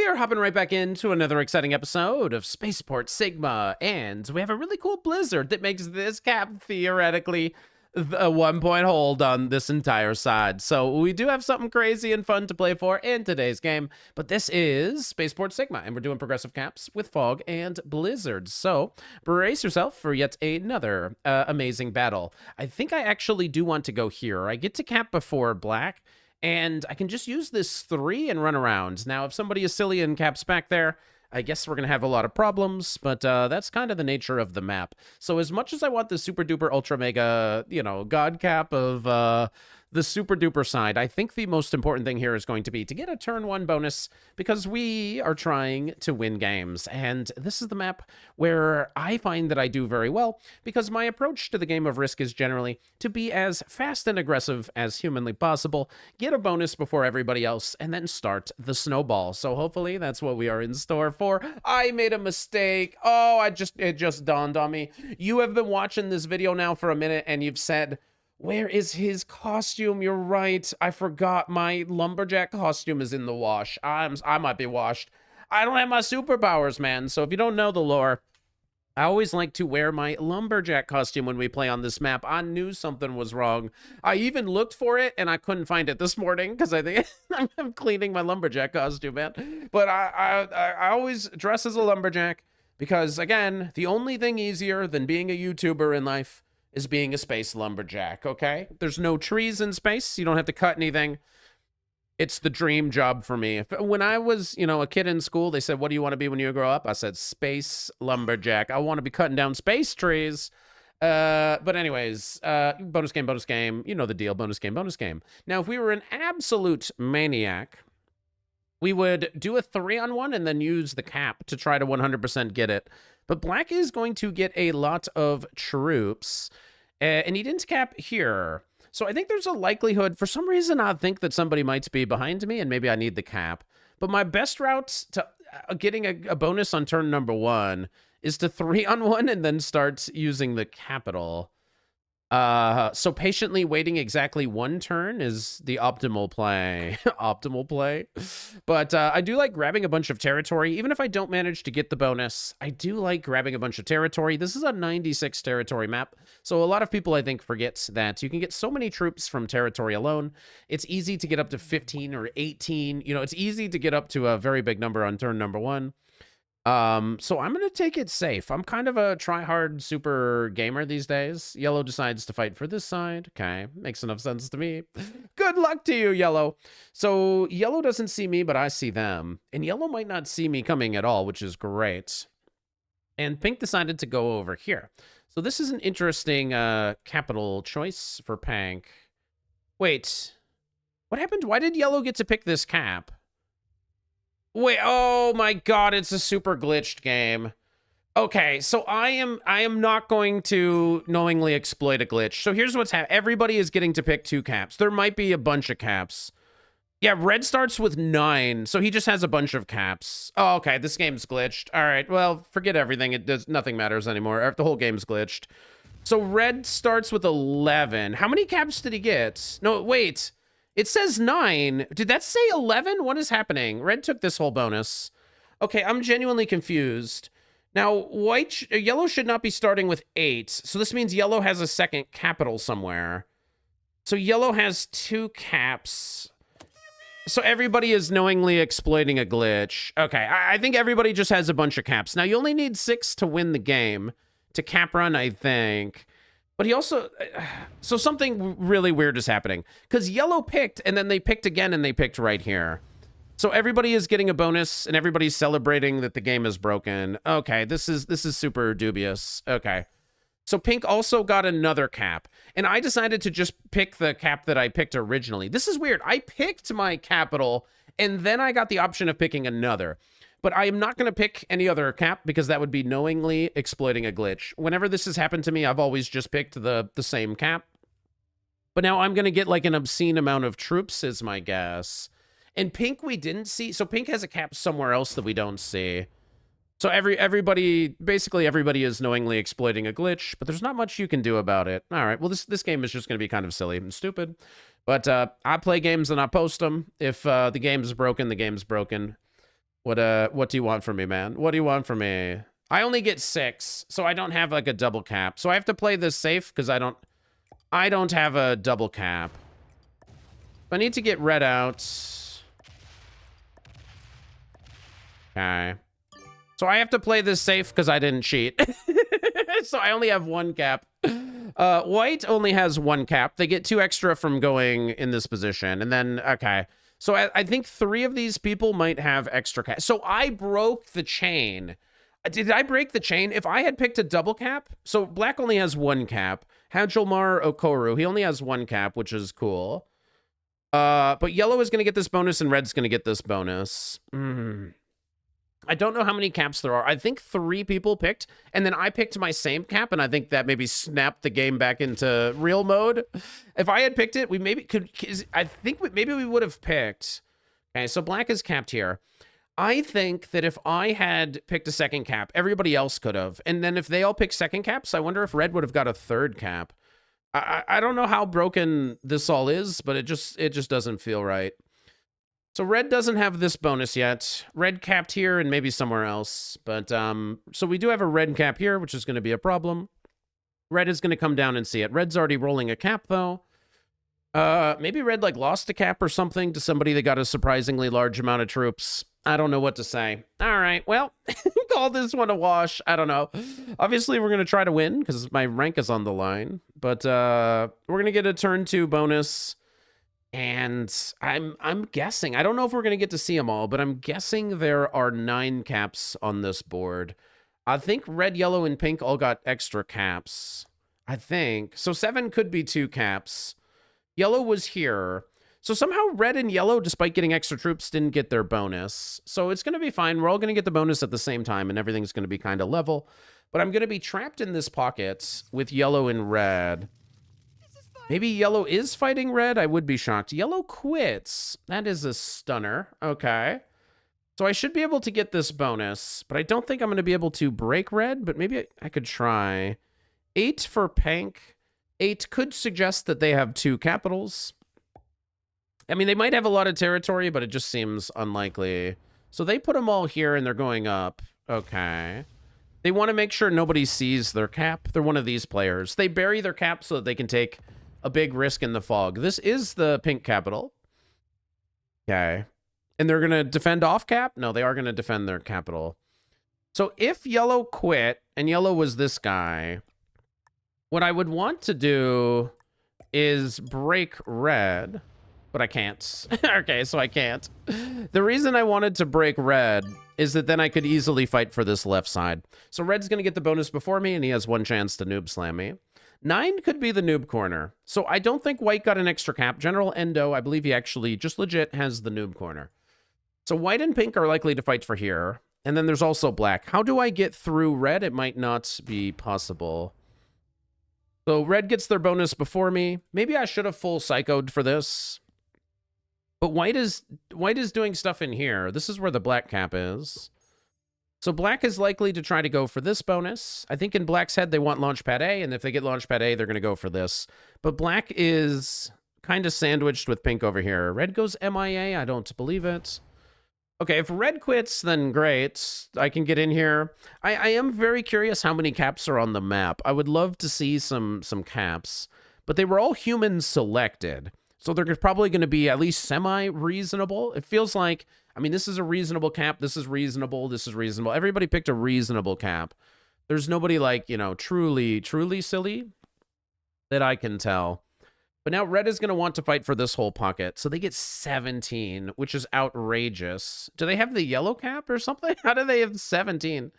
are hopping right back into another exciting episode of Spaceport Sigma, and we have a really cool blizzard that makes this cap theoretically a 1-point hold on this entire side. So we do have something crazy and fun to play for in today's game, but this is Spaceport Sigma, and we're doing progressive caps with fog and blizzards. So brace yourself for yet another amazing battle. I think I actually do want to go here. I get to cap before black, and I can just use this 3 and run around. Now, if somebody is silly and caps back there, I guess we're going to have a lot of problems, but that's kind of the nature of the map. So as much as I want the super duper ultra mega, god cap of the super duper side, I think the most important thing here is going to be to get a turn 1 bonus because we are trying to win games. And this is the map where I find that I do very well because my approach to the game of Risk is generally to be as fast and aggressive as humanly possible, get a bonus before everybody else, and then start the snowball. So hopefully that's what we are in store for. I made a mistake. Oh, it just dawned on me. You have been watching this video now for a minute and you've said, where is his costume? You're right. I forgot my lumberjack costume is in the wash. I might be washed. I don't have my superpowers, man. So if you don't know the lore, I always like to wear my lumberjack costume when we play on this map. I knew something was wrong. I even looked for it and I couldn't find it this morning because I think I'm cleaning my lumberjack costume, man. But I always dress as a lumberjack because, again, the only thing easier than being a YouTuber in life is being a space lumberjack, okay? There's no trees in space. You don't have to cut anything. It's the dream job for me. When I was, a kid in school, they said, what do you want to be when you grow up? I said, space lumberjack. I want to be cutting down space trees. But anyways, bonus game. You know the deal, bonus game. Now, if we were an absolute maniac, we would do a 3-on-1 and then use the cap to try to 100% get it. But black is going to get a lot of troops, and he didn't cap here. So I think there's a likelihood, for some reason, I think that somebody might be behind me, and maybe I need the cap. But my best route to getting a bonus on turn number 1 is to 3-on-1 and then start using the capital. So patiently waiting exactly 1 turn is the optimal play. Optimal play. But I do like grabbing a bunch of territory. Even if I don't manage to get the bonus, I do like grabbing a bunch of territory. This is a 96 territory map. So a lot of people, I think, forget that you can get so many troops from territory alone. It's easy to get up to 15 or 18. It's easy to get up to a very big number on turn number 1. So I'm going to take it safe. I'm kind of a try-hard super gamer these days. Yellow decides to fight for this side. Okay, makes enough sense to me. Good luck to you, Yellow. So Yellow doesn't see me, but I see them. And Yellow might not see me coming at all, which is great. And Pink decided to go over here. So this is an interesting capital choice for Pink. Wait, what happened? Why did Yellow get to pick this cap? Wait, oh my god, it's a super glitched game. Okay, so I am not going to knowingly exploit a glitch. So here's what's happening. Everybody is getting to pick 2 caps. There might be a bunch of caps. Yeah, red starts with 9, so he just has a bunch of caps. Oh, okay, this game's glitched. All right, well, forget everything. Nothing matters anymore. The whole game's glitched. So red starts with 11. How many caps did he get? No, wait. It says 9. Did that say 11? What is happening? Red took this whole bonus. Okay, I'm genuinely confused. Now, yellow should not be starting with 8. So this means yellow has a second capital somewhere. So yellow has 2 caps. So everybody is knowingly exploiting a glitch. Okay, I think everybody just has a bunch of caps. Now, you only need 6 to win the game. To cap run, I think. But he also, so something really weird is happening. Because yellow picked, and then they picked again, and they picked right here. So everybody is getting a bonus, and everybody's celebrating that the game is broken. Okay, this is super dubious. Okay. So Pink also got another cap. And I decided to just pick the cap that I picked originally. This is weird. I picked my capital, and then I got the option of picking another. But I am not going to pick any other cap because that would be knowingly exploiting a glitch. Whenever this has happened to me, I've always just picked the same cap. But now I'm going to get like an obscene amount of troops is my guess. And Pink we didn't see. So Pink has a cap somewhere else that we don't see. So basically everybody is knowingly exploiting a glitch, but there's not much you can do about it. All right, well, this game is just going to be kind of silly and stupid. But I play games and I post them. If the game's broken, the game's broken. What do you want from me, man? What do you want from me? I only get 6, so I don't have like a double cap. So I have to play this safe because I don't have a double cap. I need to get red out. Okay. So I have to play this safe because I didn't cheat. So I only have 1 cap. White only has 1 cap. They get 2 extra from going in this position. And then, okay. So I think 3 of these people might have extra cap. So I broke the chain. Did I break the chain? If I had picked a double cap, so black only has 1 cap. Hajilmar Okoru, he only has 1 cap, which is cool. But yellow is going to get this bonus and red's going to get this bonus. I don't know how many caps there are. I think 3 people picked, and then I picked my same cap, and I think that maybe snapped the game back into real mode. If I had picked it, we maybe could... I think maybe we would have picked... Okay, so black is capped here. I think that if I had picked a second cap, everybody else could have. And then if they all picked second caps, I wonder if red would have got a 3rd cap. I don't know how broken this all is, but it just doesn't feel right. So red doesn't have this bonus yet. Red capped here and maybe somewhere else. But so we do have a red cap here, which is going to be a problem. Red is going to come down and see it. Red's already rolling a cap, though. Maybe red like lost a cap or something to somebody that got a surprisingly large amount of troops. I don't know what to say. All right, well, call this one a wash. I don't know. Obviously, we're going to try to win because my rank is on the line. But we're going to get a turn 2 bonus. And I'm guessing, I don't know if we're going to get to see them all, but I'm guessing there are 9 caps on this board. I think red, yellow, and pink all got extra caps. I think. So 7 could be 2 caps. Yellow was here. So somehow red and yellow, despite getting extra troops, didn't get their bonus. So it's going to be fine. We're all going to get the bonus at the same time, and everything's going to be kind of level. But I'm going to be trapped in this pocket with yellow and red. Maybe yellow is fighting red? I would be shocked. Yellow quits. That is a stunner. Okay. So I should be able to get this bonus, but I don't think I'm going to be able to break red, but maybe I could try. 8 for pink. 8 could suggest that they have 2 capitals. I mean, they might have a lot of territory, but it just seems unlikely. So they put them all here, and they're going up. Okay. They want to make sure nobody sees their cap. They're one of these players. They bury their cap so that they can take a big risk in the fog. This is the pink capital. Okay. And they're going to defend off cap? No, they are going to defend their capital. So if yellow quit, and yellow was this guy, what I would want to do is break red, but I can't. Okay, so I can't. The reason I wanted to break red is that then I could easily fight for this left side. So red's going to get the bonus before me, and he has 1 chance to noob slam me. 9 could be the noob corner. So I don't think white got an extra cap. General Endo, I believe he actually just legit has the noob corner. So white and pink are likely to fight for here. And then there's also black. How do I get through red? It might not be possible. So red gets their bonus before me. Maybe I should have full psychoed for this. But white is doing stuff in here. This is where the black cap is. So black is likely to try to go for this bonus. I think in black's head, they want Launchpad A, and if they get Launchpad A, they're going to go for this. But black is kind of sandwiched with pink over here. Red goes MIA. I don't believe it. Okay, if red quits, then great. I can get in here. I am very curious how many caps are on the map. I would love to see some caps, but they were all human selected. So they're probably going to be at least semi-reasonable. It feels like, I mean, this is a reasonable cap. This is reasonable. This is reasonable. Everybody picked a reasonable cap. There's nobody like, you know, truly silly that I can tell. But now red is going to want to fight for this whole pocket. So they get 17, which is outrageous. Do they have the yellow cap or something? How do they have 17?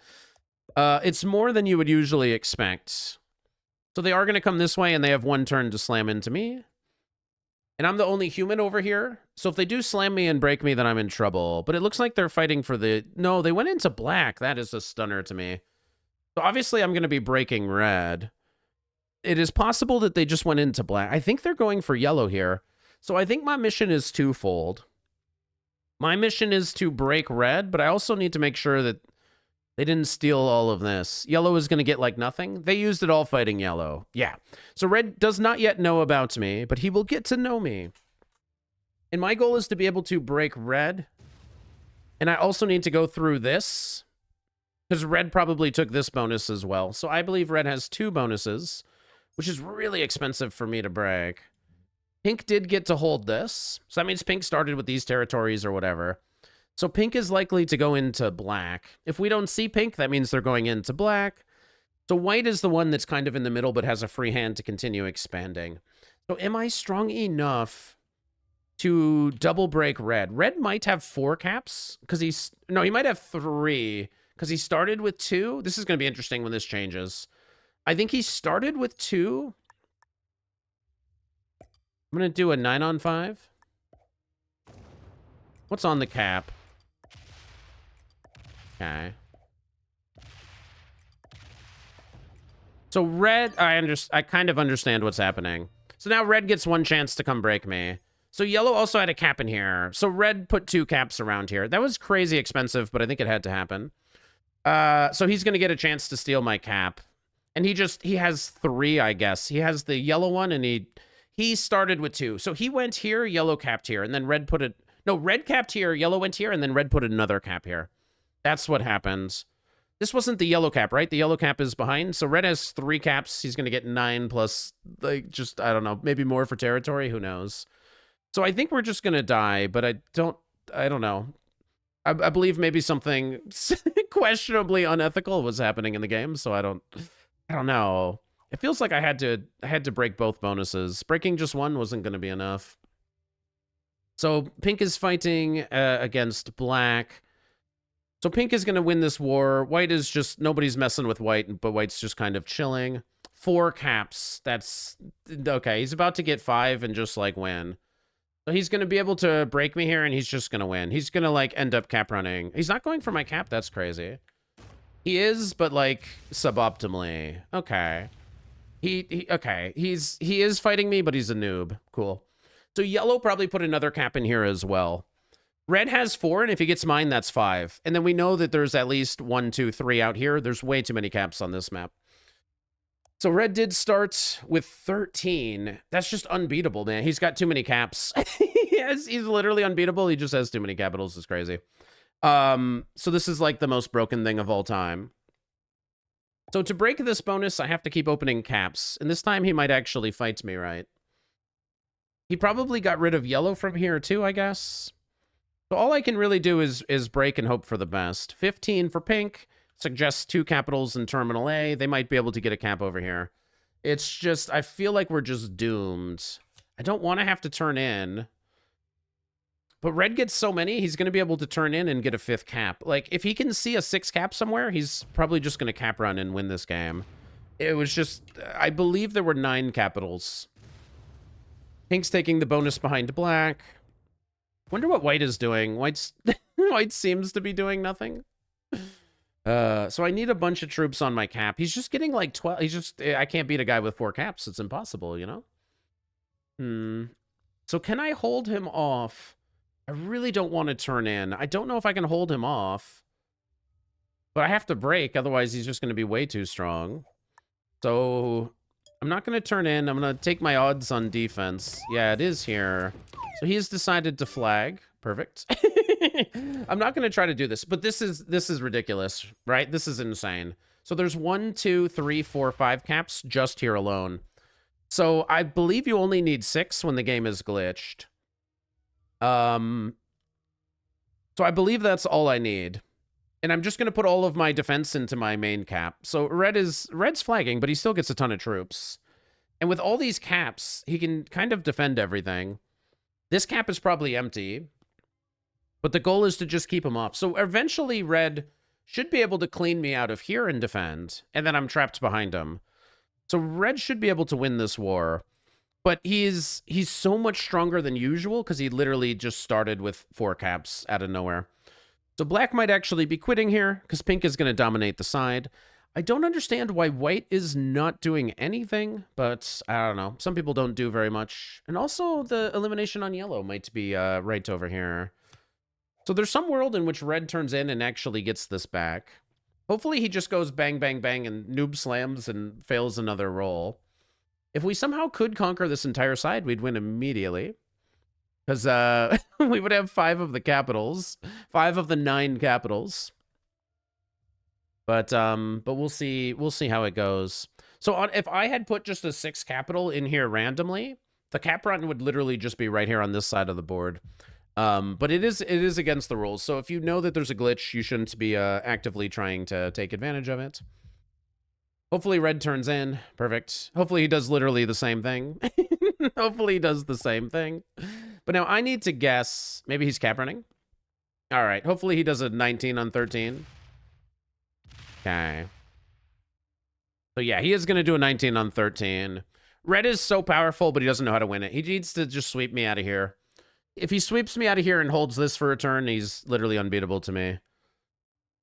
It's more than you would usually expect. So they are going to come this way, and they have 1 turn to slam into me. And I'm the only human over here. So if they do slam me and break me, then I'm in trouble. But it looks like they're fighting for the... No, they went into black. That is a stunner to me. So obviously I'm going to be breaking red. It is possible that they just went into black. I think they're going for yellow here. So I think my mission is twofold. My mission is to break red, but I also need to make sure that they didn't steal all of this. Yellow is going to get like nothing. They used it all fighting yellow. Yeah. So red does not yet know about me, but he will get to know me. And my goal is to be able to break red And I also need to go through this, because red probably took this bonus as well. So I believe red has 2 bonuses, which is really expensive for me to break. Pink did get to hold this. So that means pink started with these territories or whatever. So pink is likely to go into black. If we don't see pink, that means they're going into black. So white is the one that's kind of in the middle but has a free hand to continue expanding. So am I strong enough to double break red? Red might have 4 caps because he's... No, he might have 3 because he started with 2. This is going to be interesting when this changes. I think he started with 2. I'm going to do a 9 on 5. What's on the cap? Okay. So red, I kind of understand what's happening. So now red gets 1 chance to come break me. So yellow also had a cap in here. So red put 2 caps around here. That was crazy expensive, but I think it had to happen. So he's going to get a chance to steal my cap. And he has 3, I guess. He has the yellow one, and he started with 2. So he went here, yellow capped here, and then red put it... No, red capped here, yellow went here, and then red put another cap here. That's what happens. This wasn't the yellow cap, right? The yellow cap is behind. So red has 3 caps. He's going to get 9 plus, like, just, I don't know, maybe more for territory. Who knows? So I think we're just going to die, but I don't know. I believe maybe something questionably unethical was happening in the game, so I don't know. It feels like I had to break both bonuses. Breaking just 1 wasn't going to be enough. So pink is fighting against black. So pink is going to win this war. White is just, nobody's messing with white, but white's just kind of chilling. 4 caps. That's, okay, he's about to get 5 and just, like, win. So he's going to be able to break me here, and he's just going to win. He's going to, like, end up cap running. He's not going for my cap. That's crazy. He is, but, like, suboptimally. Okay. Okay. He is fighting me, but he's a noob. Cool. So yellow probably put another cap in here as well. Red has 4, and if he gets mine, that's 5. And then we know that there's at least 1, 2, 3 out here. There's way too many caps on this map. So red did start with 13. That's just unbeatable, man. He's got too many caps. He's literally unbeatable. He just has too many capitals. It's crazy. So this is like the most broken thing of all time. So to break this bonus, I have to keep opening caps. And this time he might actually fight me, right? He probably got rid of yellow from here too, I guess. So all I can really do is break and hope for the best. 15 for pink. Suggests 2 capitals in Terminal A. They might be able to get a cap over here. It's just, I feel like we're just doomed. I don't want to have to turn in. But red gets so many, he's going to be able to turn in and get a 5th cap. Like, if he can see a 6 cap somewhere, he's probably just going to cap run and win this game. It was just, I believe there were 9 capitals. Pink's taking the bonus behind black. Wonder what white is doing. White seems to be doing nothing. So I need a bunch of troops on my cap. He's just getting like 12. I can't beat a guy with 4 caps. It's impossible, you know? So can I hold him off? I really don't want to turn in. I don't know if I can hold him off. But I have to break, otherwise he's just going to be way too strong. So I'm not going to turn in. I'm going to take my odds on defense. Yeah, it is here. So he's decided to flag. Perfect. I'm not going to try to do this, but this is ridiculous, right? This is insane. So there's 1, 2, 3, 4, 5 caps just here alone. So I believe you only need 6 when the game is glitched. So I believe that's all I need. And I'm just going to put all of my defense into my main cap. So red's flagging, but he still gets a ton of troops. And with all these caps, he can kind of defend everything. This cap is probably empty. But the goal is to just keep him off. So eventually red should be able to clean me out of here and defend. And then I'm trapped behind him. So red should be able to win this war. But he's so much stronger than usual because he literally just started with 4 caps out of nowhere. So black might actually be quitting here because pink is going to dominate the side. I don't understand why white is not doing anything, but I don't know. Some people don't do very much. And also the elimination on yellow might be right over here. So there's some world in which red turns in and actually gets this back. Hopefully he just goes bang, bang, bang and noob slams and fails another roll. If we somehow could conquer this entire side, we'd win immediately. Because we would have 5 of the capitals. 5 of the 9 capitals. But we'll see how it goes. So if I had put just a 6 capital in here randomly, the cap run would literally just be right here on this side of the board. But it is against the rules. So if you know that there's a glitch, you shouldn't be actively trying to take advantage of it. Hopefully red turns in. Perfect. Hopefully he does literally the same thing. Hopefully he does the same thing. But now I need to guess. Maybe he's cap running. All right. Hopefully he does a 19 on 13. Okay. So yeah, he is going to do a 19 on 13. Red is so powerful, but he doesn't know how to win it. He needs to just sweep me out of here. If he sweeps me out of here and holds this for a turn, he's literally unbeatable to me.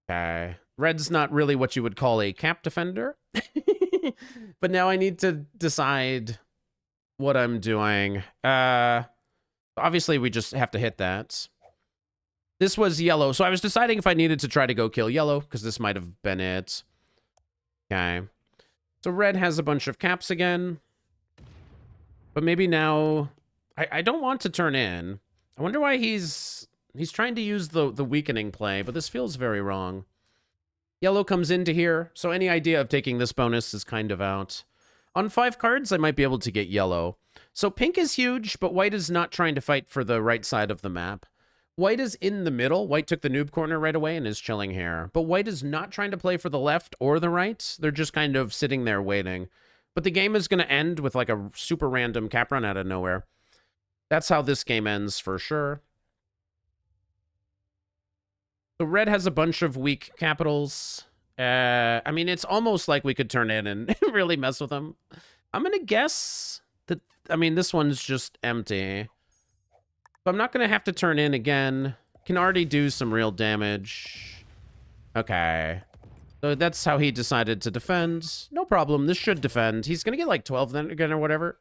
Okay. Red's not really what you would call a cap defender. But now I need to decide what I'm doing. Obviously, we just have to hit that. This was yellow, so I was deciding if I needed to try to go kill yellow, because this might have been it. Okay. So red has a bunch of caps again. But maybe now... I don't want to turn in. I wonder why he's trying to use the weakening play, but this feels very wrong. Yellow comes into here, so any idea of taking this bonus is kind of out. On 5 cards, I might be able to get yellow. So pink is huge, but white is not trying to fight for the right side of the map. White is in the middle. White took the noob corner right away and is chilling here. But white is not trying to play for the left or the right. They're just kind of sitting there waiting. But the game is going to end with like a super random cap run out of nowhere. That's how this game ends for sure. So red has a bunch of weak capitals. I mean, it's almost like we could turn in and really mess with them. I'm going to guess that, I mean, this one's just empty. But I'm not going to have to turn in again. Can already do some real damage. Okay. So that's how he decided to defend. No problem. This should defend. He's going to get like 12 then again or whatever.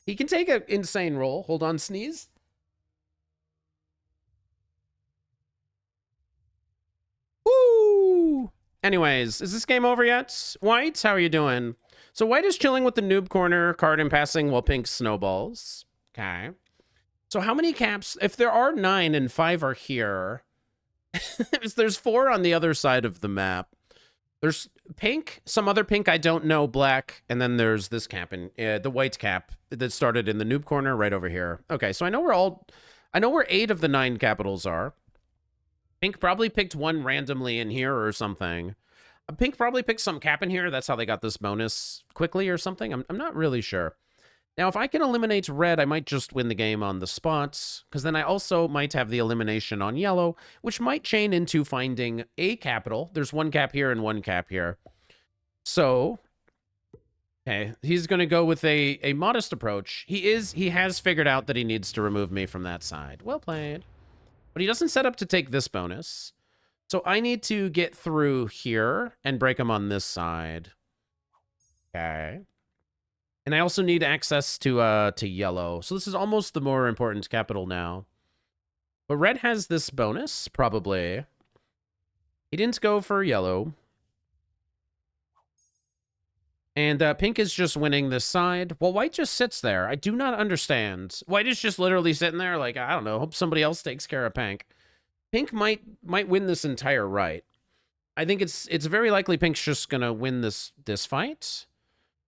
He can take an insane roll. Hold on, sneeze. Woo! Anyways, is this game over yet? White, how are you doing? So white is chilling with the noob corner, card and passing, while pink snowballs. Okay. So how many caps? If there are 9 and 5 are here, there's 4 on the other side of the map. There's pink, some other pink I don't know, black, and then there's this cap, in the white cap that started in the noob corner right over here. Okay, so I know where 8 of the 9 capitals are. Pink probably picked one randomly in here or something. Pink probably picked some cap in here. That's how they got this bonus quickly or something. I'm not really sure. Now, if I can eliminate red, I might just win the game on the spots, because then I also might have the elimination on yellow, which might chain into finding a capital. There's 1 cap here and 1 cap here. So, okay, he's going to go with a modest approach. He has figured out that he needs to remove me from that side. Well played. But he doesn't set up to take this bonus. So I need to get through here and break him on this side. Okay. And I also need access to yellow. So this is almost the more important capital now. But red has this bonus, probably. He didn't go for yellow. And pink is just winning this side. Well, white just sits there. I do not understand. White is just literally sitting there like, I don't know, hope somebody else takes care of pink. Pink might win this entire right. I think it's very likely pink's just going to win this fight.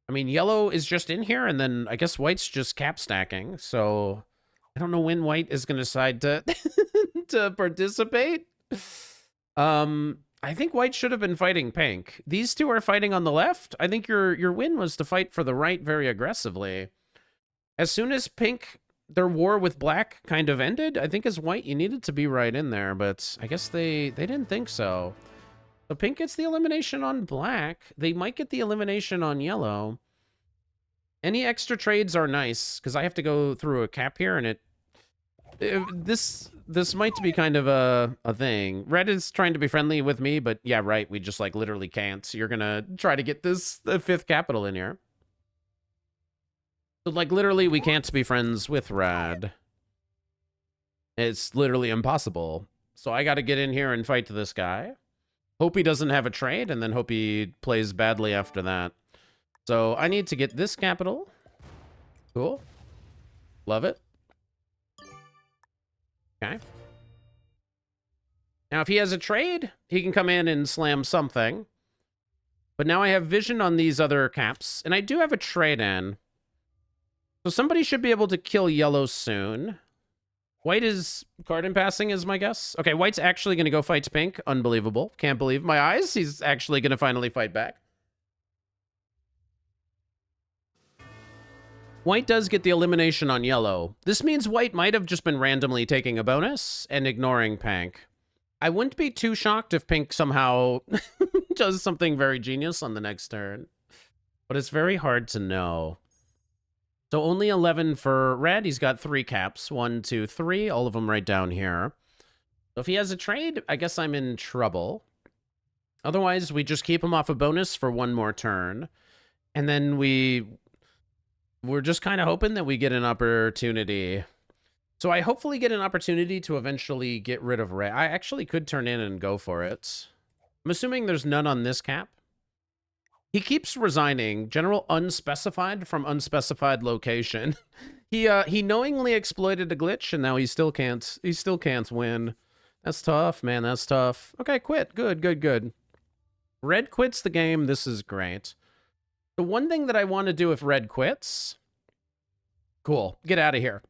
I mean, yellow is just in here, and then I guess white's just cap stacking. So I don't know when white is going to decide to to participate. I think white should have been fighting pink. These two are fighting on the left. I think your win was to fight for the right very aggressively. As soon as pink, their war with black kind of ended, I think as white, you needed to be right in there, but I guess they didn't think so. So pink gets the elimination on black. They might get the elimination on yellow. Any extra trades are nice, because I have to go through a cap here, and this might be kind of a thing. Red is trying to be friendly with me, but yeah, right, we just like literally can't. So you're gonna try to get the 5th capital in here. So like literally we can't be friends with red. It's literally impossible. So I gotta get in here and fight this guy. Hope he doesn't have a trade, and then hope he plays badly after that. So I need to get this capital. Cool. Love it. Okay. Now, if he has a trade, he can come in and slam something. But now I have vision on these other caps, and I do have a trade in. So somebody should be able to kill yellow soon. White is card impassing is my guess. Okay, white's actually going to go fight pink. Unbelievable. Can't believe my eyes. He's actually going to finally fight back. White does get the elimination on yellow. This means white might have just been randomly taking a bonus and ignoring pink. I wouldn't be too shocked if pink somehow does something very genius on the next turn. But it's very hard to know. So only 11 for red. He's got 3 caps. 1, 2, 3. All of them right down here. So if he has a trade, I guess I'm in trouble. Otherwise, we just keep him off a bonus for 1 more turn. And then we're just kind of hoping that we get an opportunity. So I hopefully get an opportunity to eventually get rid of red. I actually could turn in and go for it. I'm assuming there's none on this cap. He keeps resigning. General unspecified from unspecified location. He knowingly exploited a glitch, and now he still can't win. That's tough, man. That's tough. Okay, quit. Good, good, good. Red quits the game. This is great. The one thing that I want to do if red quits... Cool. Get out of here.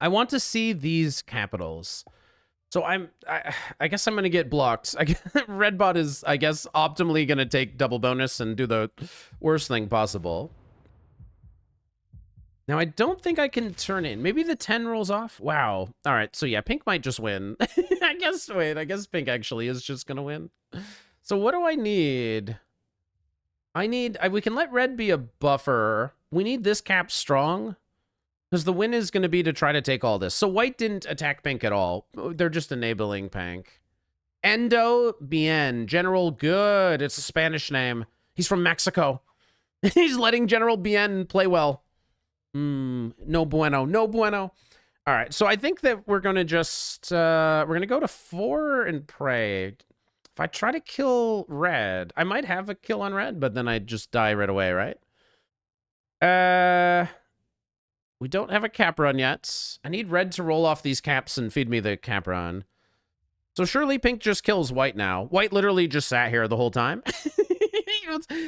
I want to see these capitals. So I guess I'm going to get blocked. Red bot is, I guess, optimally going to take double bonus and do the worst thing possible. Now, I don't think I can turn in. Maybe the 10 rolls off. Wow. All right. So, yeah, pink might just win. I guess pink actually is just going to win. So what do I need? We can let red be a buffer. We need this cap strong. Because the win is going to be to try to take all this. So white didn't attack pink at all. They're just enabling pink. Endo Bien. General Good. It's a Spanish name. He's from Mexico. He's letting General Bien play well. No bueno. No bueno. All right. So I think that we're going to just... we're going to go to 4 and pray. If I try to kill red, I might have a kill on red, but then I just die right away, right? We don't have a cap run yet. I need red to roll off these caps and feed me the cap run. So surely pink just kills white now. White literally just sat here the whole time.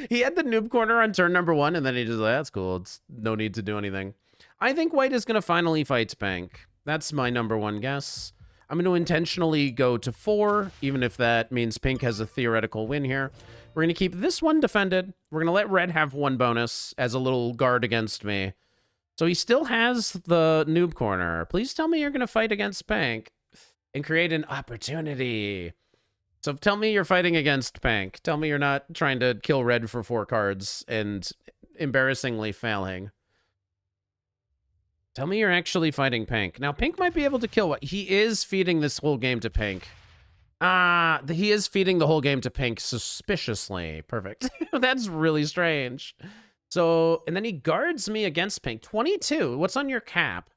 He had the noob corner on turn number 1, and then he just like, that's cool. It's no need to do anything. I think white is going to finally fight pink. That's my number 1 guess. I'm going to intentionally go to 4, even if that means pink has a theoretical win here. We're going to keep this one defended. We're going to let red have 1 bonus as a little guard against me. So he still has the noob corner. Please tell me you're going to fight against pink and create an opportunity. So tell me you're fighting against pink. Tell me you're not trying to kill red for 4 cards and embarrassingly failing. Tell me you're actually fighting pink. Now, pink might be able to kill what? He is feeding this whole game to pink. He is feeding the whole game to pink suspiciously. Perfect. That's really strange. So, and then he guards me against pink. 22. What's on your cap?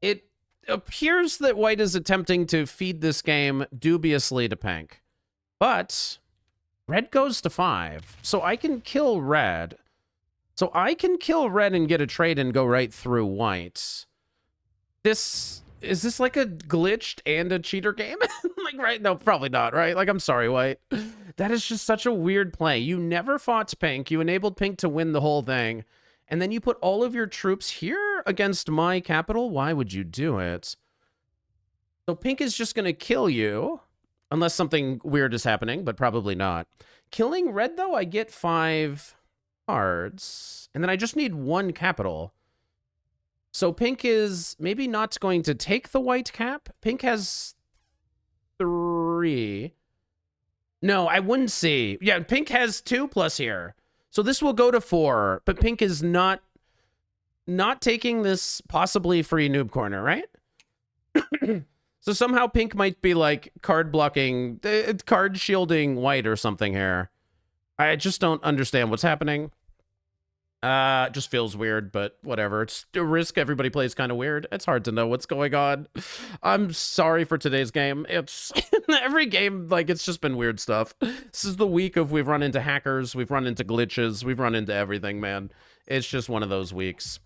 It appears that white is attempting to feed this game dubiously to pink. But red goes to 5. So I can kill red. So I can kill red and get a trade and go right through white. Is this like a glitched and a cheater game? Like, right? No, probably not, right? Like, I'm sorry, white. That is just such a weird play. You never fought pink. You enabled pink to win the whole thing. And then you put all of your troops here against my capital? Why would you do it? So pink is just going to kill you. Unless something weird is happening, but probably not. Killing red, though, I get 5 cards. And then I just need 1 capital. So pink is maybe not going to take the white cap. Pink has 3. No, I wouldn't see. Yeah, pink has 2 plus here. So this will go to 4, but pink is not taking this possibly free noob corner, right? So somehow pink might be like card blocking, card shielding white or something here. I just don't understand what's happening. It just feels weird, but whatever. It's a risk. Everybody plays kind of weird. It's hard to know what's going on. I'm sorry for today's game. It's every game, like, it's just been weird stuff. This is the week of we've run into hackers, we've run into glitches, we've run into everything, man. It's just one of those weeks.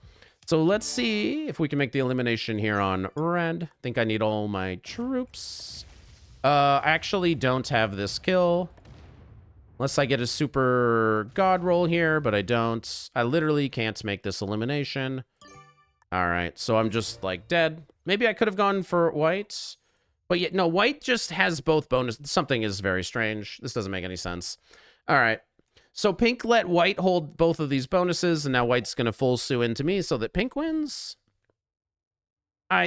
So let's see if we can make the elimination here on red. I think I need all my troops. I actually don't have this kill. Unless I get a super god roll here, but I don't. I literally can't make this elimination. All right, so I'm just, like, dead. Maybe I could have gone for white. But yeah, no, white just has both bonus. Something is very strange. This doesn't make any sense. All right. So pink let white hold both of these bonuses, and now white's going to full sue into me so that pink wins.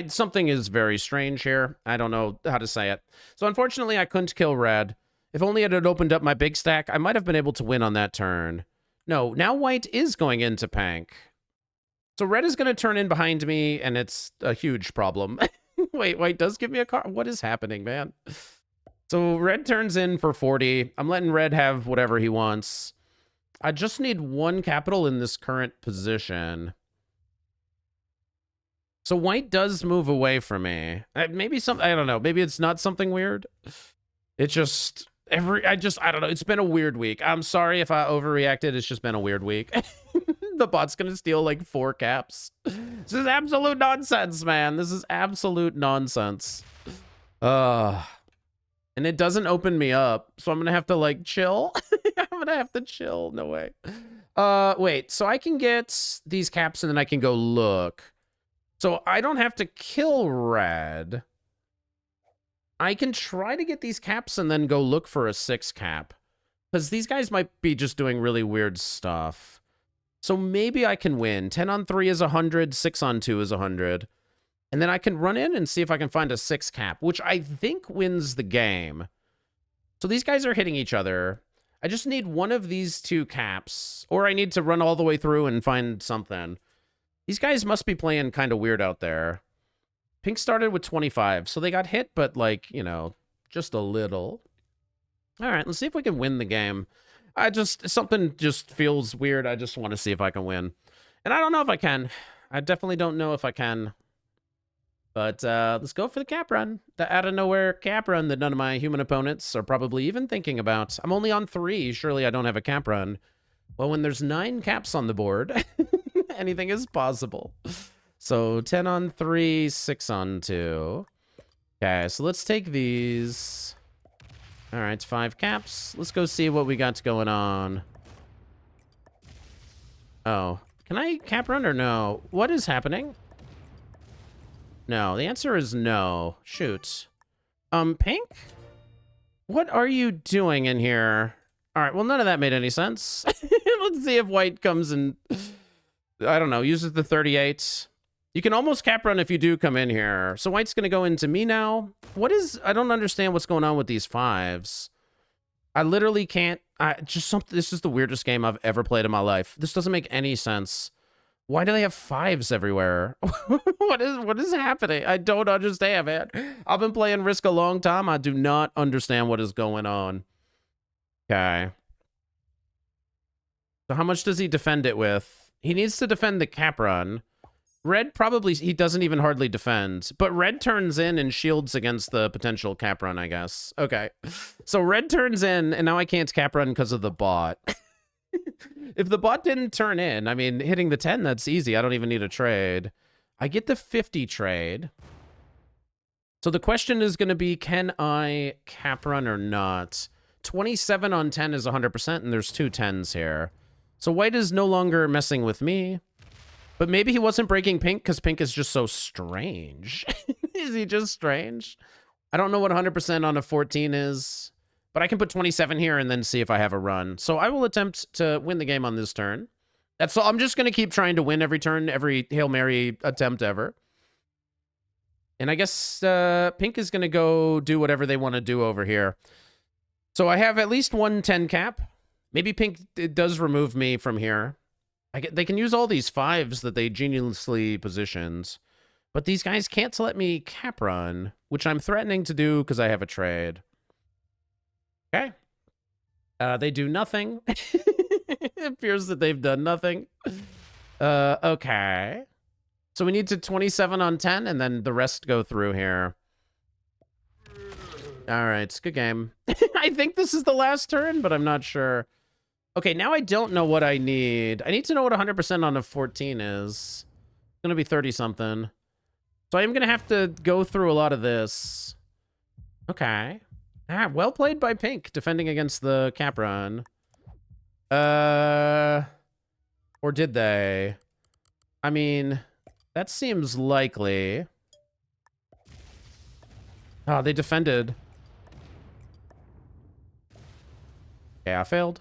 Something is very strange here. I don't know how to say it. So unfortunately, I couldn't kill red. If only it had opened up my big stack, I might have been able to win on that turn. No, now white is going into pink. So red is going to turn in behind me, and it's a huge problem. Wait, white does give me a card? What is happening, man? So red turns in for 40. I'm letting red have whatever he wants. I just need one capital in this current position. So white does move away from me. Maybe some, I don't know. Maybe it's not something weird. It just, I don't know. It's been a weird week. I'm sorry if I overreacted. It's just been a weird week. The bot's gonna steal like 4 caps. This is absolute nonsense, man. This is absolute nonsense. And it doesn't open me up, so I'm gonna have to like chill. I'm gonna have to chill. No way. Wait, so I can get these caps and then I can go look. So I don't have to kill red. I can try to get these caps and then go look for a 6 cap. Because these guys might be just doing really weird stuff. So maybe I can win. 10 on 3 is 100, 6 on 2 is 100. And then I can run in and see if I can find a 6 cap, which I think wins the game. So these guys are hitting each other. I just need one of these 2 caps, or I need to run all the way through and find something. These guys must be playing kind of weird out there. Pink started with 25, so they got hit, but like, you know, just a little. All right, let's see if we can win the game. Something just feels weird. I just want to see if I can win. And I don't know if I can. I definitely don't know if I can. But let's go for the cap run. The out-of-nowhere cap run that none of my human opponents are probably even thinking about. I'm only on 3. Surely I don't have a cap run. Well, when there's 9 caps on the board, anything is possible. So 10 on 3, 6 on 2. Okay, so let's take these. All right, 5 caps. Let's go see what we got going on. Oh, can I cap run or no? What is happening? No, the answer is no. Shoot. Pink? What are you doing in here? All right, well, none of that made any sense. Let's see if white comes and, I don't know, uses the 38. You can almost cap run if you do come in here. So white's going to go into me now. I don't understand what's going on with these 5s. I literally can't, this is the weirdest game I've ever played in my life. This doesn't make any sense. Why do they have 5s everywhere? What is happening? I don't understand, man. I've been playing Risk a long time. I do not understand what is going on. Okay. So how much does he defend it with? He needs to defend the cap run. Red probably, he doesn't even hardly defend. But red turns in and shields against the potential cap run, I guess. Okay. So red turns in, and now I can't cap run because of the bot. If the bot didn't turn in, I mean, hitting the 10, that's easy. I don't even need a trade. I get the 50 trade. So the question is going to be, can I cap run or not? 27 on 10 is 100%, and there's 2 10s here. So white is no longer messing with me. But maybe he wasn't breaking pink because pink is just so strange. Is he just strange? I don't know what 100% on a 14 is. But I can put 27 here and then see if I have a run. So I will attempt to win the game on this turn. That's all. I'm just going to keep trying to win every turn, every Hail Mary attempt ever. And I guess pink is going to go do whatever they want to do over here. So I have at least one 10 cap. Maybe pink does remove me from here. They can use all these 5s that they geniusly positioned. But these guys can't let me cap run, which I'm threatening to do because I have a trade. Okay. They do nothing. It appears that they've done nothing. Okay. So we need to 27 on 10, and then the rest go through here. All right, it's a good game. I think this is the last turn, but I'm not sure. Okay, now I don't know what I need. I need to know what 100% on a 14 is. gonna be 30-something. So I am gonna have to go through a lot of this. Okay. Ah, well played by Pink, defending against the cap run. Or did they? I mean, that seems likely. Oh, they defended. Yeah, I failed.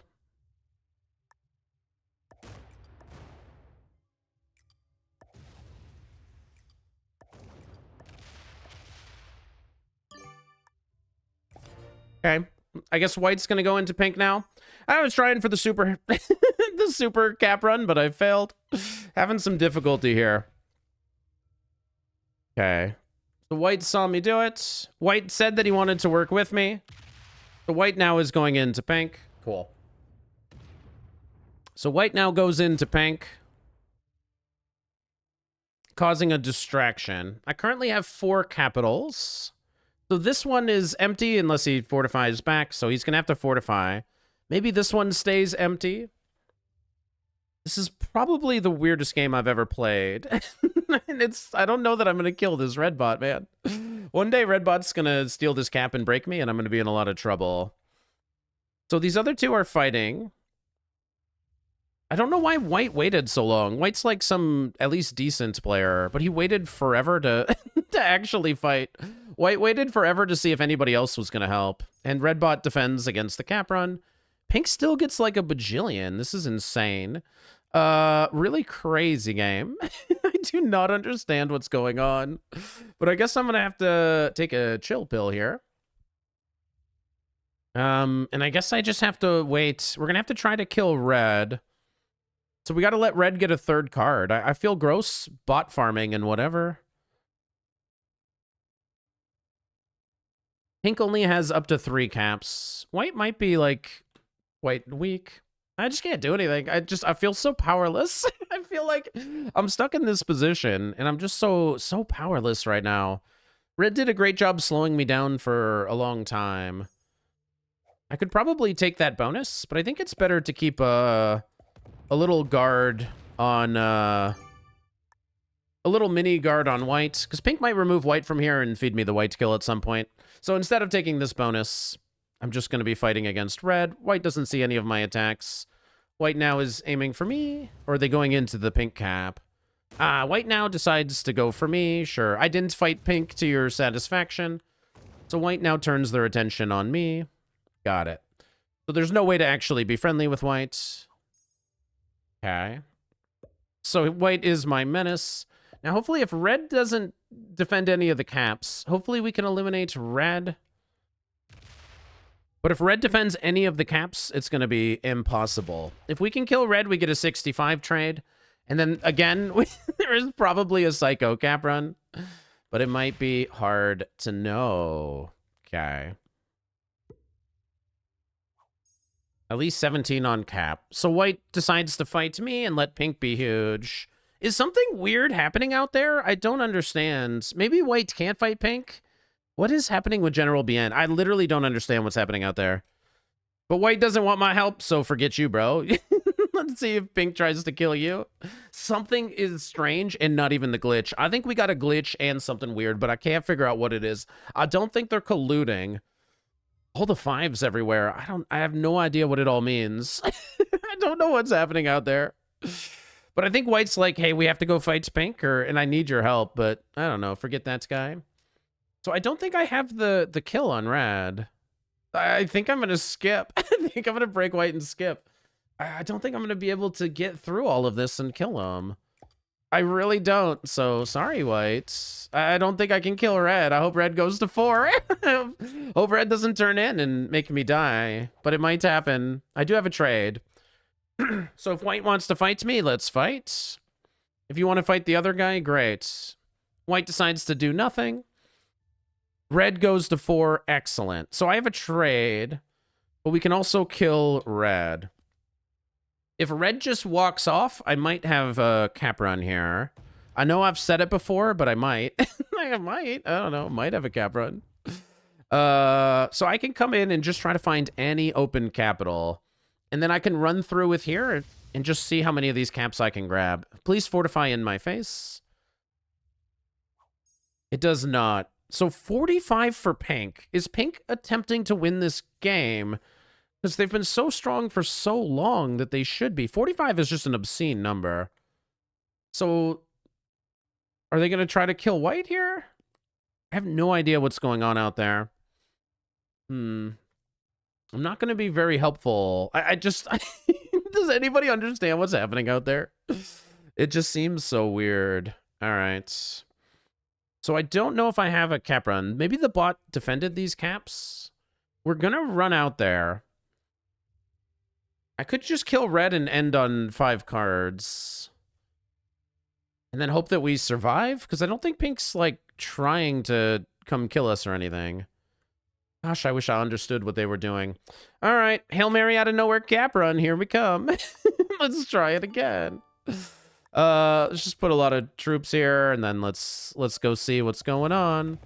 Okay. I guess white's gonna go into pink now. I was trying for the super the super cap run, but I failed. Having some difficulty here. Okay. The white saw me do it. White said that he wanted to work with me. The white now is going into pink. Cool. So white now goes into pink, causing a distraction. I currently have 4 capitals. So this one is empty unless he fortifies back, so he's going to have to fortify. Maybe this one stays empty. This is probably the weirdest game I've ever played. And I don't know that I'm going to kill this red bot, man. One day red bot's going to steal this cap and break me, and I'm going to be in a lot of trouble. So these other 2 are fighting. I don't know why white waited so long. White's like some at least decent player, but he waited forever to to actually fight. White waited forever to see if anybody else was going to help. And red bot defends against the cap run. Pink still gets like a bajillion. This is insane. Really crazy game. I do not understand what's going on. But I guess I'm going to have to take a chill pill here. And I guess I just have to wait. We're going to have to try to kill red. So we got to let red get a 3rd card. I feel gross bot farming and whatever. Pink only has up to 3 caps. White might be like white weak. I just can't do anything. I feel so powerless. I feel like I'm stuck in this position and I'm just so powerless right now. Red did a great job slowing me down for a long time. I could probably take that bonus, but I think it's better to keep a little guard on, a little mini guard on white, because pink might remove white from here and feed me the white kill at some point. So instead of taking this bonus, I'm just going to be fighting against red. White doesn't see any of my attacks. White now is aiming for me, or are they going into the pink cap? White now decides to go for me. Sure, I didn't fight pink to your satisfaction. So white now turns their attention on me. Got it. So there's no way to actually be friendly with white. Okay. So white is my menace. Now, hopefully, if red doesn't defend any of the caps, hopefully we can eliminate red. But if red defends any of the caps, it's going to be impossible. If we can kill red, we get a 65 trade. And then, again, there is probably a psycho cap run. But it might be hard to know. Okay. At least 17 on cap. So white decides to fight me and let pink be huge. Is something weird happening out there? I don't understand. Maybe white can't fight pink? What is happening with General BN? I literally don't understand what's happening out there. But white doesn't want my help, so forget you, bro. Let's see if pink tries to kill you. Something is strange and not even the glitch. I think we got a glitch and something weird, but I can't figure out what it is. I don't think they're colluding. All the 5s everywhere. I have no idea what it all means. I don't know what's happening out there. But I think white's like, hey, we have to go fight pink, and I need your help, but I don't know. Forget that guy. So I don't think I have the kill on red. I think I'm going to skip. I think I'm going to break white and skip. I don't think I'm going to be able to get through all of this and kill him. I really don't. So sorry, white. I don't think I can kill red. I hope red goes to 4. Hope red doesn't turn in and make me die. But it might happen. I do have a trade. So if white wants to fight me, let's fight. If you want to fight the other guy, great. White decides to do nothing. Red goes to 4. Excellent. So I have a trade, but we can also kill red. If red just walks off, I might have a cap run here. I know I've said it before, but I might. I might. I don't know. Might have a cap run. So I can come in and just try to find any open capital. And then I can run through with here and just see how many of these caps I can grab. Please fortify in my face. It does not. So 45 for Pink. Is Pink attempting to win this game? Because they've been so strong for so long that they should be. 45 is just an obscene number. So are they going to try to kill White here? I have no idea what's going on out there. I'm not going to be very helpful. I just... Does anybody understand what's happening out there? It just seems so weird. All right. So I don't know if I have a cap run. Maybe the bot defended these caps. We're going to run out there. I could just kill red and end on 5 cards. And then hope that we survive. Because I don't think Pink's, like, trying to come kill us or anything. Gosh, I wish I understood what they were doing. All right, Hail Mary out of nowhere cap run. Here we come. Let's try it again. Let's just put a lot of troops here, and then let's go see what's going on.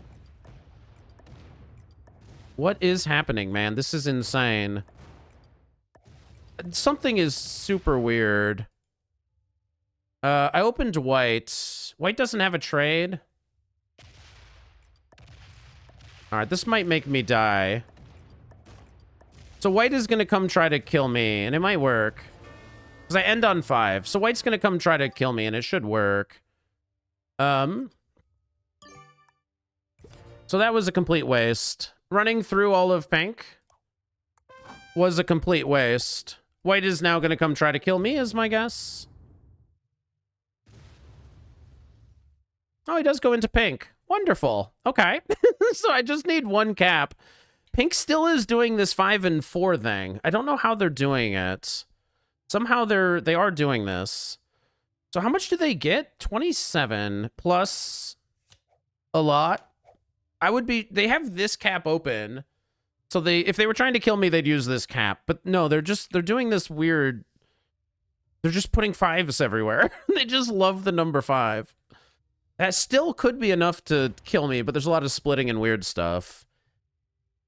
What is happening, man? This is insane. Something is super weird. I opened White. White doesn't have a trade. All right, this might make me die. So White is going to come try to kill me, and it might work. Because I end on 5. So White's going to come try to kill me, and it should work. So that was a complete waste. Running through all of Pink was a complete waste. White is now going to come try to kill me, is my guess. Oh, he does go into Pink. Wonderful. Okay. So I just need 1 cap. Pink still is doing this 5 and 4 thing. I don't know how they're doing it. Somehow they are doing this. So how much do they get? 27 plus a lot. They have this cap open. So if they were trying to kill me, they'd use this cap. But no, they're doing this weird. They're just putting 5s everywhere. They just love the number 5. That still could be enough to kill me, but there's a lot of splitting and weird stuff.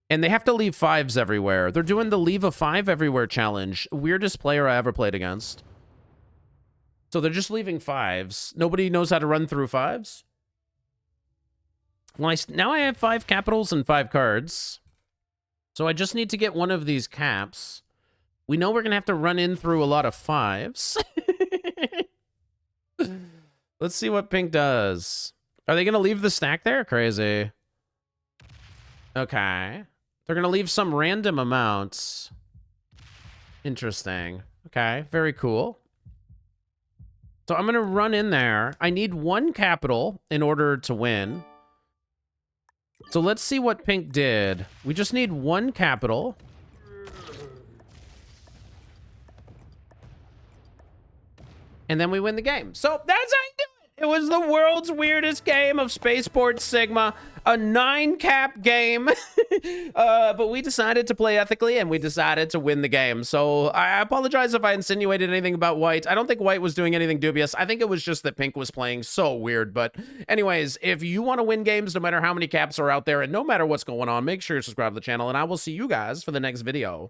And they have to leave 5s everywhere. They're doing the leave a 5 everywhere challenge. Weirdest player I ever played against. So they're just leaving 5s. Nobody knows how to run through 5s. Well, now I have 5 capitals and 5 cards. So I just need to get one of these caps. We know we're going to have to run in through a lot of 5s. Let's see what Pink does. Are they going to leave the stack there? Crazy. Okay. They're going to leave some random amounts. Interesting. Okay, very cool. So I'm going to run in there. I need 1 capital in order to win. So let's see what Pink did. We just need 1 capital. And then we win the game. So that's how you do it. It was the world's weirdest game of Spaceport Sigma. A 9-cap game. But we decided to play ethically, and we decided to win the game. So I apologize if I insinuated anything about White. I don't think White was doing anything dubious. I think it was just that Pink was playing so weird. But anyways, if you want to win games, no matter how many caps are out there, and no matter what's going on, make sure you subscribe to the channel, and I will see you guys for the next video.